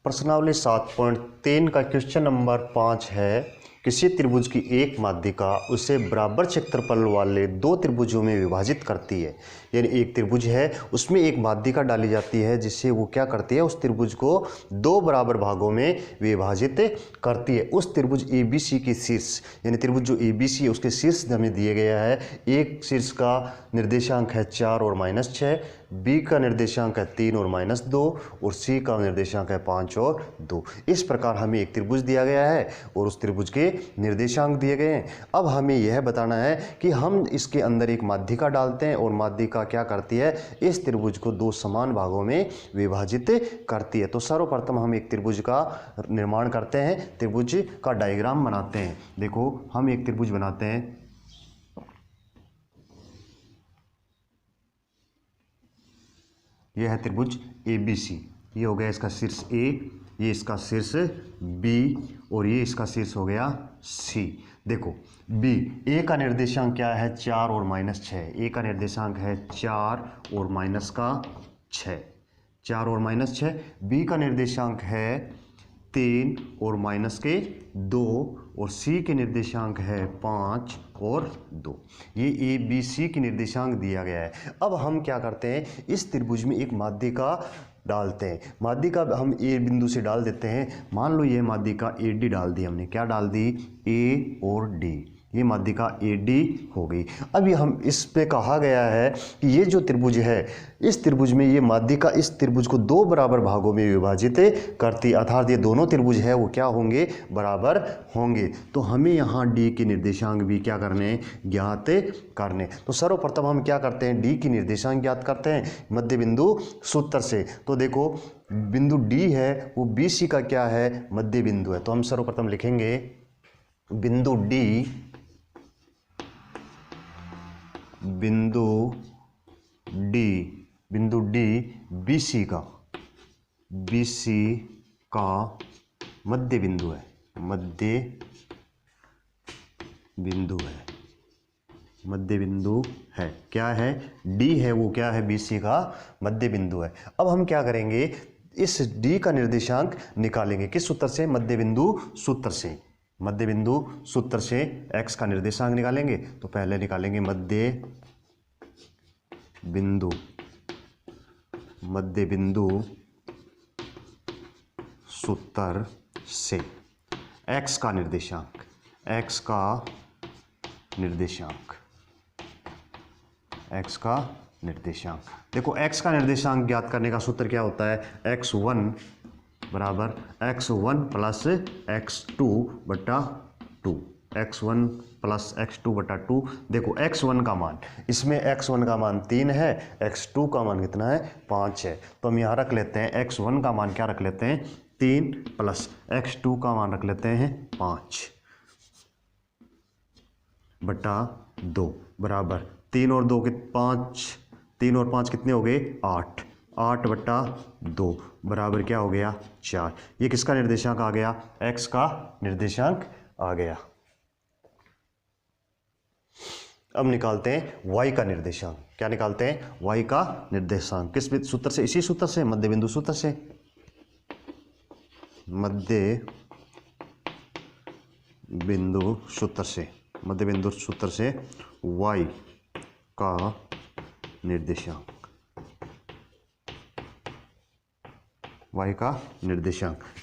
प्रश्नावली 7.3 का question number 5 है। किसी त्रिभुज की एक माध्यिका उसे बराबर क्षेत्रफल वाले दो त्रिभुजों में विभाजित करती है। यानी एक त्रिभुज है, उसमें एक माध्यिका डाली जाती है जिससे वो क्या करती है, उस त्रिभुज को दो बराबर भागों में विभाजित करती है। उस त्रिभुज ABC की शीर्ष, यानी त्रिभुज जो ABC है उसके शीर्ष हमें दिए गया है। एक शीर्ष का निर्देशांक है 4 और -6, B का निर्देशांक है 3 और -2 और C का निर्देशांक है 5 और 2। इस प्रकार हमें एक त्रिभुज दिया गया है और उस त्रिभुज के निर्देशांक दिए गए हैं। अब हमें यह बताना है कि हम इसके अंदर एक माध्यिका डालते हैं और माध्यिका क्या करती है, इस त्रिभुज को दो समान भागों में विभाजित करती है। तो सर्वप्रथम हम एक त्रिभुज का निर्माण करते हैं, त्रिभुज का डायग्राम बनाते हैं। देखो हम एक त्रिभुज बनाते हैं। यह है त्रिभुज ABC। ये हो गया इसका शीर्ष A, ये इसका शीर्ष B और ये इसका शीर्ष हो गया C। देखो B, A का निर्देशांक क्या है, 4 और -6। A का निर्देशांक है 4 और -6, 4 और -6। B का निर्देशांक है 3 और -2 और C के निर्देशांक है 5 और 2। ये ABC की निर्देशांक दिया गया है। अब हम क्या करते हैं, इस त्रिभुज में एक माध्यिका डालते हैं। माध्यिका हम A बिंदु से डाल देते हैं। मान लो ये माध्यिका AD डाल दी हमने। क्या डाल दी, A और D। ये माध्यिका AD हो गई। अभी हम इस पे कहा गया है कि ये जो त्रिभुज है, इस त्रिभुज में ये माध्यिका इस त्रिभुज को दो बराबर भागों में विभाजित करती, अर्थात ये दोनों त्रिभुज है वो क्या होंगे, बराबर होंगे। तो हमें यहाँ D के निर्देशांक भी क्या करने, ज्ञात करने। तो सर्वप्रथम हम क्या करते हैं, D की निर्देशांक ज्ञात करते हैं मध्य बिंदु सूत्र से। तो देखो बिंदु D है वो BC का क्या है, मध्य बिंदु है। तो हम सर्वप्रथम लिखेंगे बिंदु D, बिंदु D BC का मध्य बिंदु है, मध्य बिंदु है। क्या है, D है वो क्या है, BC का मध्य बिंदु है। अब हम क्या करेंगे, इस D का निर्देशांक निकालेंगे। किस सूत्र से, मध्य बिंदु सूत्र से। मध्य बिंदु सूत्र से x का निर्देशांक निकालेंगे। तो पहले निकालेंगे मध्य बिंदु सूत्र से x का निर्देशांक, देखो x का निर्देशांक ज्ञात करने का सूत्र क्या होता है, x1 बराबर x1 प्लस x2 बटा 2, x1 प्लस x2 बटा 2। देखो x1 का मान, इसमें x1 का मान 3 है, x2 का मान कितना है, 5 है। तो हम यहाँ रख लेते हैं x1 का मान क्या रख लेते हैं, 3 प्लस x2 का मान रख लेते हैं 5 बटा 2 बराबर 3 और 2 के 5, 3 और 5 कितने हो गए, 8, 8 बटा 2 बराबर क्या हो गया, 4। ये किसका निर्देशांक आ गया, x का निर्देशांक आ गया। अब निकालते हैं y का निर्देशांक। क्या निकालते हैं, y का निर्देशांक। किस सूत्र से, इसी सूत्र से, मध्य बिंदु सूत्र से। मध्य बिंदु सूत्र से y का निर्देशांक,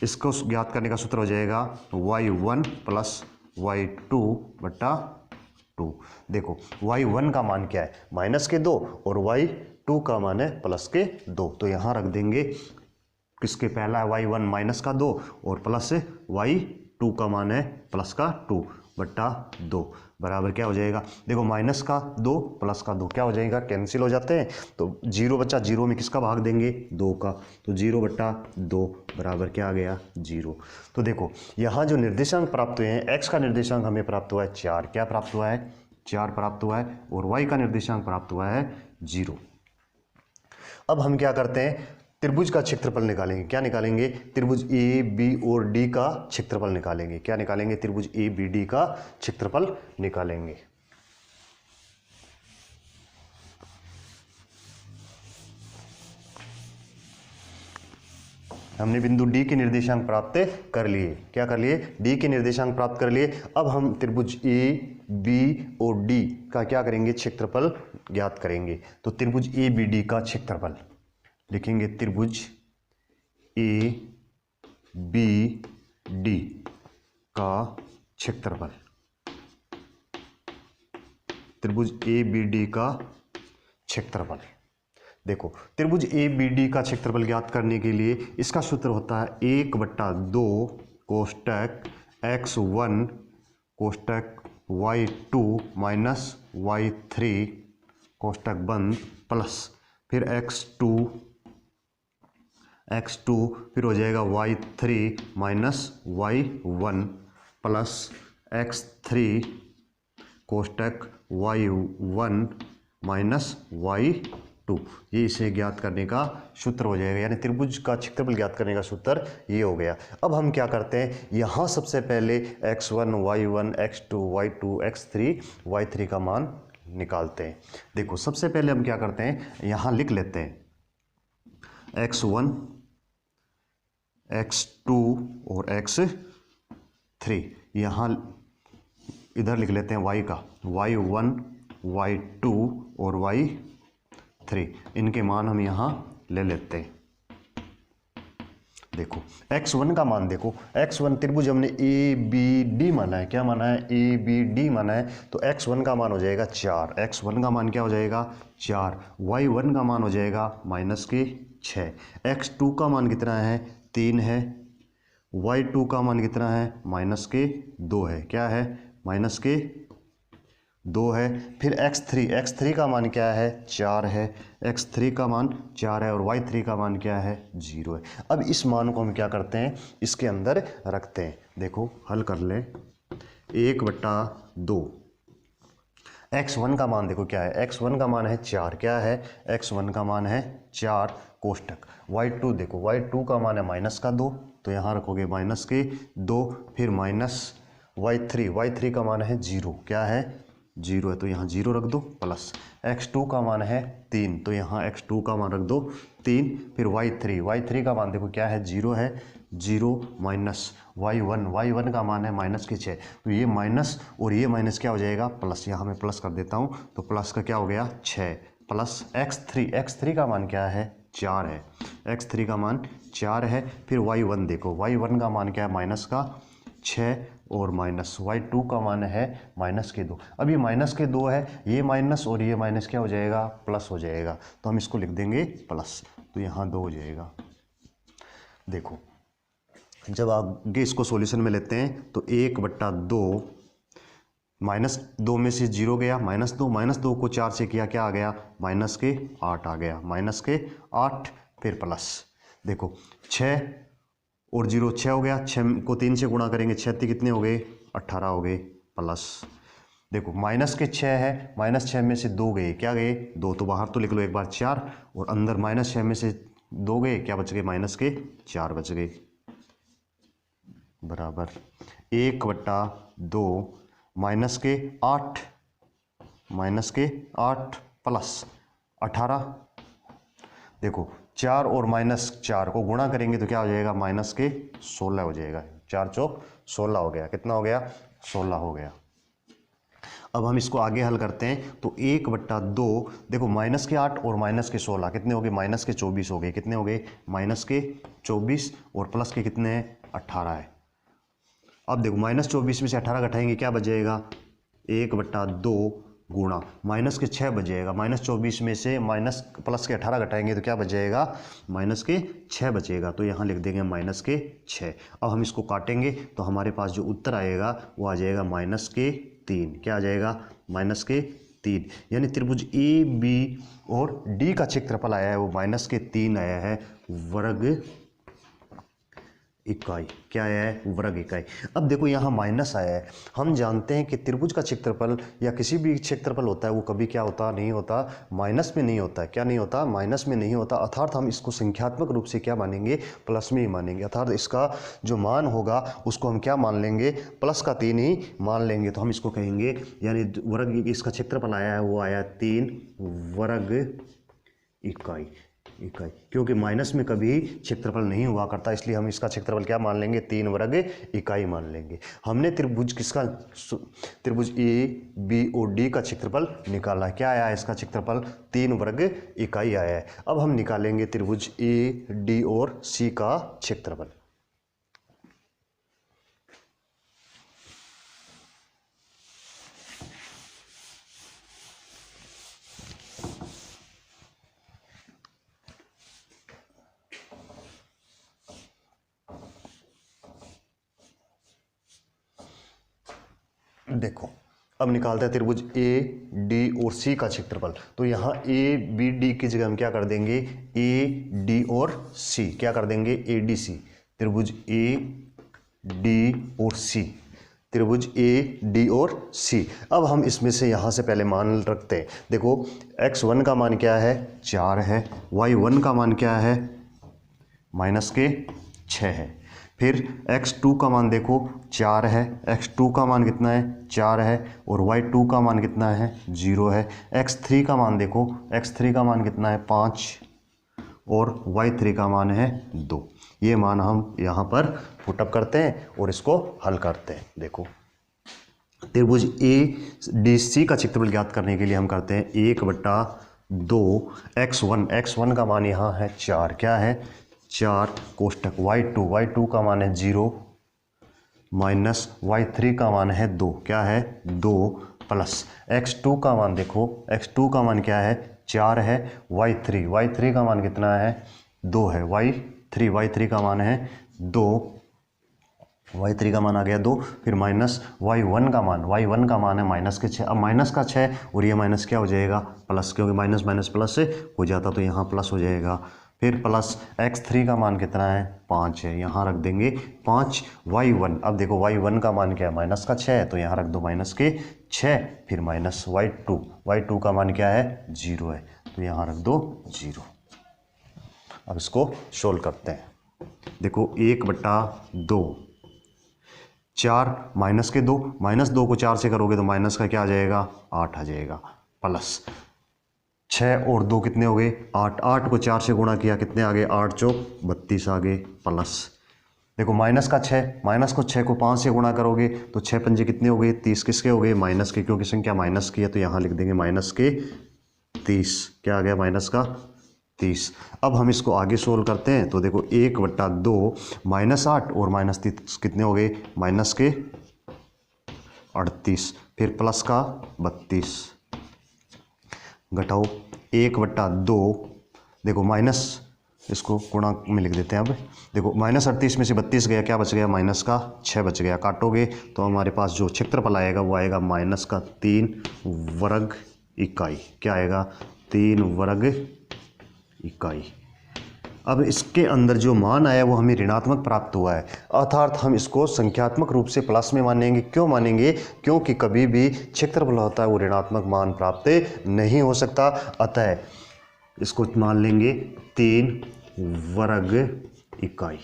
इसको ज्ञात करने का सूत्र हो जाएगा y1 प्लस y2 बटा 2। देखो y1 का मान क्या है, -2 और y2 का मान है +2। तो यहाँ रख देंगे किसके, पहला है y1 -2 और प्लस y2 का मान है +2 बटा 2 बराबर क्या हो जाएगा, देखो -2 +2 क्या हो जाएगा, कैंसिल हो जाते हैं। तो 0 बचा, 0 में किसका भाग देंगे, 2 का। तो 0 बटा 2 बराबर क्या आ गया, 0। तो देखो यहाँ जो निर्देशांक प्राप्त हुए हैं, x का निर्देशांक हमें प्राप्त हुआ है 4, क्या प्राप्त हुआ है, 4 प्राप्त हुआ है, और y का निर्देशांक प्राप्त हुआ है 0। अब हम क्या करते हैं, त्रिभुज का क्षेत्रफल निकालेंगे। क्या निकालेंगे, त्रिभुज ए बी और डी का क्षेत्रफल निकालेंगे। क्या निकालेंगे, त्रिभुज ए बी डी का क्षेत्रफल निकालेंगे। हमने बिंदु डी के निर्देशांक प्राप्त कर लिए। क्या कर लिए? डी के निर्देशांक प्राप्त कर लिए। अब हम त्रिभुज ए बी और डी का क्या करेंगे? क्षेत्रफल ज्ञात करेंगे। तो त्रिभुज ए बी डी का क्षेत्रफल लिखेंगे, त्रिभुज ए बी डी का क्षेत्रफल, त्रिभुज ए बी डी का क्षेत्रफल। देखो त्रिभुज ए बी डी का क्षेत्रफल ज्ञात करने के लिए इसका सूत्र होता है 1/2 कोष्टक x1 कोष्टक y2 माइनस y3 कोष्टक बंद प्लस फिर x2 फिर हो जाएगा y3 minus y1 plus x3 कोष्टक y1 minus y2। ये इसे ज्ञात करने का सूत्र हो जाएगा, यानी त्रिभुज का क्षेत्रफल ज्ञात करने का सूत्र ये हो गया। अब हम क्या करते हैं, यहाँ सबसे पहले x1 y1 x2 y2 x3 y3 का मान निकालते हैं। देखो सबसे पहले हम क्या करते हैं, यहाँ लिख लेते हैं x1 x2 और x3, यहाँ इधर लिख लेते हैं y का, y1 y2 और y3, इनके मान हम यहाँ ले लेते हैं। देखो x1 का मान, देखो x1 त्रिभुज हमने ए बी डी माना है, क्या माना है? ए बी डी माना है, तो x1 का मान हो जाएगा 4, x1 का मान क्या हो जाएगा? 4, y1 का मान हो जाएगा -6, x2 का मान कितना है? 3 है, y2 का मान कितना है? -2 है, क्या है? -2 है। फिर x3 का मान क्या है? 4 है, x3 का मान 4 है और y3 का मान क्या है? 0 है। अब इस मान को हम क्या करते हैं, इसके अंदर रखते हैं। देखो हल कर लें, 1/2 x1 का मान देखो क्या है? x1 का मान है 4, क्या है? x1 का मान है 4 कोष्टक y2, देखो y2 का मान है -2, तो यहाँ रखोगे -2, फिर माइनस y3 का मान है 0, क्या है? 0 है, तो यहाँ 0 रख दो, प्लस x2 का मान है 3, तो यहाँ x2 का मान रख दो 3, फिर y3 का मान देखो क्या है? 0 है, 0 माइनस y1 का मान है -6, तो ये माइनस और ये माइनस क्या हो जाएगा? प्लस, यहाँ मैं प्लस कर देता हूँ, तो प्लस का क्या हो गया? 6 प्लस x3 का मान क्या है? 4 है, x3 का मान 4 है। फिर y1 देखो, y1 का मान क्या है? -6 और माइनस y2 का मान है -2। अब ये -2 है, ये माइनस और ये माइनस क्या हो जाएगा? प्लस हो जाएगा, तो हम इसको लिख देंगे प्लस, तो यहाँ 2 हो जाएगा। देखो जब आगे इसको सॉल्यूशन में लेते हैं तो 1/2 -2 में से 0 गया, -2 को 4 से किया, क्या आ गया? -8 आ गया, -8 फिर प्लस, देखो 6 और 0 6 हो गया, 6 को 3 से गुणा करेंगे, 6 कितने हो गए? 18 हो गए, प्लस देखो -6 है, -6 में से 2 गए, क्या गए? 2, तो बाहर तो लिख लो एक बार 4, और अंदर -6 में से 2 गए, क्या बच गए? -4 बच गए, बराबर 1/2 -8 प्लस 18, देखो 4 और -4 को गुणा करेंगे तो क्या हो जाएगा? -16 हो जाएगा, 4 चौक 16 हो गया, कितना हो गया? 16 हो गया। अब हम इसको आगे हल करते हैं, तो 1/2 देखो -8 और -16 कितने हो गए? -24 हो गए, कितने हो गए? -24 और प्लस के कितने हैं? 18 है। अब देखो -24 में से 18 घटाएंगे, क्या बच जाएगा? 1/2 गुणा -6 बच जाएगा, -24 में से प्लस के 18 घटाएंगे तो क्या बच जाएगा? -6 बचेगा, तो यहाँ लिख देंगे -6। अब हम इसको काटेंगे तो हमारे पास जो उत्तर आएगा वो आ जाएगा -3, क्या आ जाएगा? -3, यानी त्रिभुज ए बी और डी का क्षेत्रफल आया है वो -3 आया है वर्ग इकाई, क्या आया है? वर्ग इकाई। अब देखो यहाँ माइनस आया है, हम जानते हैं कि त्रिभुज का क्षेत्रफल या किसी भी क्षेत्रफल होता है वो कभी क्या होता? नहीं होता माइनस में, नहीं होता, क्या नहीं होता? माइनस में नहीं होता, अर्थात हम इसको संख्यात्मक रूप से क्या मानेंगे? प्लस में ही मानेंगे, अर्थात इसका जो मान होगा उसको हम क्या मान लेंगे? प्लस का 3 ही मान लेंगे, तो हम इसको कहेंगे, यानी वर्ग इसका क्षेत्रफल आया है वो आया 3 वर्ग इकाई, इकाई, क्योंकि माइनस में कभी क्षेत्रफल नहीं हुआ करता, इसलिए हम इसका क्षेत्रफल क्या मान लेंगे, 3 वर्ग इकाई मान लेंगे। हमने त्रिभुज किसका, त्रिभुज ए बी और डी का क्षेत्रफल निकाला, क्या आया है इसका क्षेत्रफल, 3 वर्ग इकाई आया है। अब हम निकालेंगे त्रिभुज ए डी और सी का क्षेत्रफल। देखो अब निकालते हैं त्रिभुज ए डी और सी का क्षेत्रफल। तो यहाँ ए बी डी की जगह हम क्या कर देंगे, ए डी और सी, क्या कर देंगे, ए डी सी। त्रिभुज ए डी और सी, त्रिभुज ए डी और सी। अब हम इसमें से यहाँ से पहले मान रखते हैं। देखो x1 का मान क्या है, 4 है, y1 का मान क्या है, -6 है। फिर x2 का मान देखो 4 है, x2 का मान कितना है, 4 है, और y2 का मान कितना है, 0 है। x3 का मान देखो, x3 का मान कितना है, 5, और y3 का मान है 2। ये मान हम यहाँ पर पुटअप करते हैं और इसको हल करते हैं। देखो त्रिभुज ए डी सी का क्षेत्रफल ज्ञात करने के लिए हम करते हैं 1/2 x1 का मान यहाँ है 4, क्या है, 4 कोष्टक y2 का मान है 0 माइनस y3 का मान है 2, क्या है, 2 प्लस x2 का मान देखो, x2 का मान क्या है, 4 है, y3 का मान कितना है, 2 है, y3 का मान है 2, y3 का मान आ गया 2। फिर माइनस y1 का मान है -6। अब माइनस का 6 और ये माइनस क्या हो जाएगा, प्लस, क्योंकि माइनस माइनस प्लस से हो जाता तो यहाँ प्लस हो जाएगा। फिर प्लस x3 का मान कितना है, 5 है, यहाँ रख देंगे 5 y1। अब देखो y1 का मान क्या है, -6 है, तो यहाँ रख दो -6। फिर माइनस y2 का मान क्या है, 0 है, तो यहाँ रख दो 0। अब इसको सोल्व करते हैं। देखो 1/2, 4 -2 को 4 से करोगे तो माइनस का क्या आ जाएगा, 8 आ जाएगा, प्लस 6 और 2 कितने हो गए, 8 को 4 से गुणा किया, कितने आ गए, 8 चौक 32 आ गए, प्लस देखो माइनस को 6 को 5 से गुणा करोगे तो 6 पंजे कितने हो गए, 30, किसके हो गए, माइनस के, क्योंकि संख्या माइनस की है तो यहाँ लिख देंगे -30, क्या आ गया, -30। अब हम इसको आगे सोल्व करते हैं। तो देखो 1/2 -8 और -30 कितने हो गए, -38, फिर प्लस का 32, घटाओ 1/2, देखो माइनस, इसको गुणा में लिख देते हैं। अब देखो -38 में से 32 गया, क्या बच गया, -6 बच गया। काटोगे तो हमारे पास जो क्षेत्रफल आएगा वो आएगा -3 वर्ग इकाई, क्या आएगा, 3 वर्ग इकाई। अब इसके अंदर जो मान आया वो हमें ऋणात्मक प्राप्त हुआ है, अर्थात हम इसको संख्यात्मक रूप से प्लस में मानेंगे। क्यों मानेंगे, क्योंकि कभी भी क्षेत्रफल होता है वो ऋणात्मक मान प्राप्त नहीं हो सकता। अतः इसको मान लेंगे 3 वर्ग इकाई,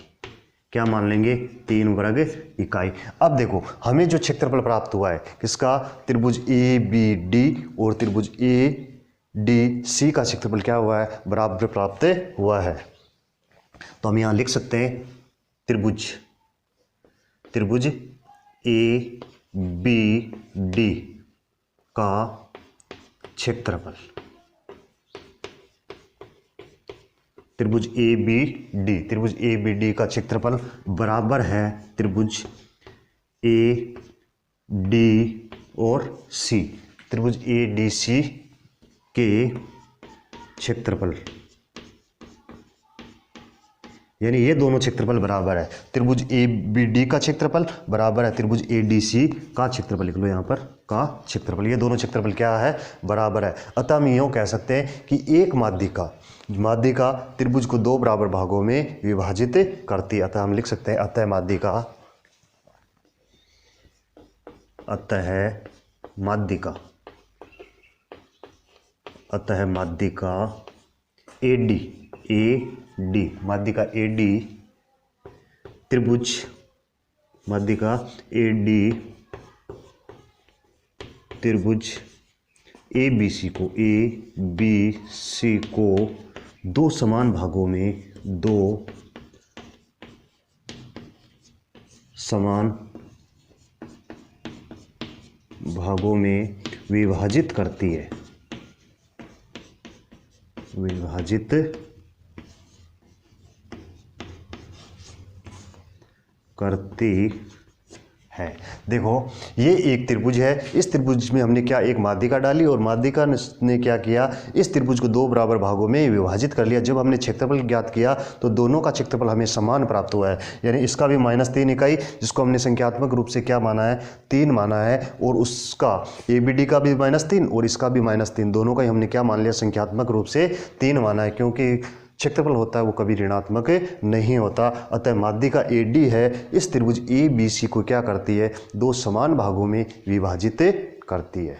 क्या मान लेंगे, 3 वर्ग इकाई। अब देखो हमें जो क्षेत्रफल प्राप्त हुआ है किसका, त्रिभुज ए बी डी और त्रिभुज ए डी सी का क्षेत्रफल क्या हुआ है, बराबर प्राप्त हुआ है। तो हम यहाँ लिख सकते हैं त्रिभुज ए बी डी का क्षेत्रफल, त्रिभुज ए बी डी का क्षेत्रफल बराबर है त्रिभुज ए डी और सी, त्रिभुज ए डी सी के क्षेत्रफल, यानी ये दोनों क्षेत्रफल बराबर है। त्रिभुज ए बी डी का क्षेत्रफल बराबर है त्रिभुज ए डी सी का क्षेत्रफल, लिख लो यहाँ पर का क्षेत्रफल, ये दोनों क्षेत्रफल क्या है, बराबर है। अतः हम यूँ कह सकते हैं कि एक माध्यिका त्रिभुज को 2 बराबर भागों में विभाजित करती है। अतः हम लिख सकते हैं अतः माध्यिका ए डी त्रिभुज ए बी सी को दो समान भागों में, दो समान भागों में विभाजित करती है, विभाजित करती है। देखो ये एक त्रिभुज है, इस त्रिभुज में हमने क्या एक माध्यिका डाली और माध्यिका ने क्या किया, इस त्रिभुज को दो बराबर भागों में विभाजित कर लिया। जब हमने क्षेत्रफल ज्ञात किया तो दोनों का क्षेत्रफल हमें समान प्राप्त हुआ है, यानी इसका भी -3 इकाई, जिसको हमने संख्यात्मक रूप से क्या माना है, 3 माना है, और उसका ABD का भी -3 और इसका भी -3, दोनों का ही हमने क्या मान लिया, संख्यात्मक रूप से 3 माना है, क्योंकि क्षेत्रफल होता है वो कभी ऋणात्मक नहीं होता। अतः माध्यिका AD है, इस त्रिभुज ABC को क्या करती है, दो समान भागों में विभाजित करती है।